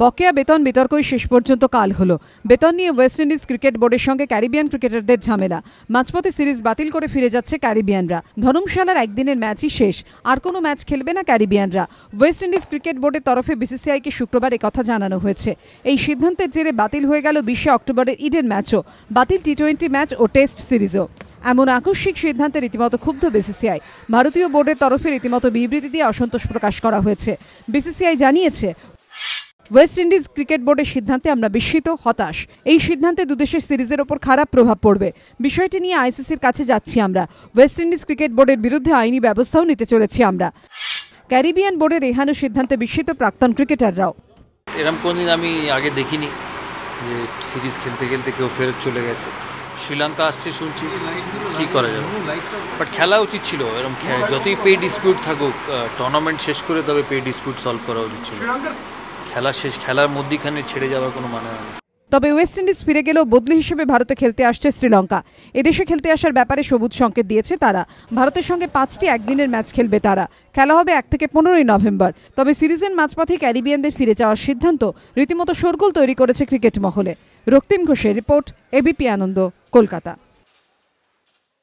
বকেয়া বেতন বিতর্কই শেষ পর্যন্ত কাল হলো। বেতন নিয়ে ওয়েস্ট ইন্ডিজ ক্রিকেট বোর্ডের সঙ্গে ক্যারিবিয়ান ক্রিকেটারদের ঝামেলা। মাঝপথে সিরিজ বাতিল করে ফিরে যাচ্ছে ক্যারিবিয়ানরা। ধর্মশালার একদিনের ম্যাচই শেষ, আর কোনো ম্যাচ খেলবে না ক্যারিবিয়ানরা। ওয়েস্ট ইন্ডিজ ক্রিকেট বোর্ডের তরফে বিসিসিআইকে শুক্রবার একথা জানানো হয়েছে। এই সিদ্ধান্তের জেরে বাতিল হয়ে গেল 20 অক্টোবরের ইডেন ম্যাচও, বাতিল টি-20 ম্যাচ ও টেস্ট সিরিজও। এমন আকস্মিক সিদ্ধান্তে রীতিমতো ক্ষুব্ধ বিসিসিআই। ভারতীয় বোর্ডের তরফে রীতিমতো বিবৃতি দিয়ে অসন্তোষ প্রকাশ করা হয়েছে। বিসিসিআই জানিয়েছে, ওয়েস্ট ইন্ডিজ ক্রিকেট বোর্ডের সিদ্ধান্তে আমরা বিস্মিত, হতাশ। এই সিদ্ধান্তে দুদেশের সিরিজের ওপর খারাপ প্রভাব পড়বে। বিষয়টি নিয়ে আইসিসির কাছে যাচ্ছি আমরা। ওয়েস্ট ইন্ডিজ ক্রিকেট বোর্ডের বিরুদ্ধে আইনি ব্যবস্থাও নিতে চলেছি আমরা। ক্যারিবিয়ান বোর্ডের এহেন সিদ্ধান্তে বিস্মিত প্রাক্তন ক্রিকেটাররাও। এরকম কোনদিন আমি আগে দেখিনি যে সিরিজ খেলতে খেলতে কেউ ফেরত চলে গেছে। শ্রীলঙ্কা আসছে শুনছি, কী করা যাবে, বাট খেলা উচিত ছিল। এরকম যতই পে ডিসপিউট থাকুক, টুর্নামেন্ট শেষ করে তবে পে ডিসপিউট সলভ করা উচিত ছিল। খেলা শেষ, খেলার মধ্যিখানে ছেড়ে যাওয়ার কোনো মানে হয় না। তবে ওয়েস্ট ইন্ডিজ ফিরে গেলেও বদলি হিসেবে ভারতে খেলতে আসছে শ্রীলঙ্কা। এদেশে খেলতে আসার ব্যাপারে সবুজ সংকেত দিয়েছে তারা। ভারতের সঙ্গে 5টি একদিনের ম্যাচ খেলবে তারা। খেলা হবে 1 থেকে 15 নভেম্বর। তবে সিরিজের মাঝপথে ক্যারিবিয়ানদের ফিরে যাওয়ার সিদ্ধান্ত রীতিমতো শোরগোল তৈরি করেছে ক্রিকেট মহলে। রক্তিম ঘোষের রিপোর্ট, এবিপি আনন্দ, কলকাতা।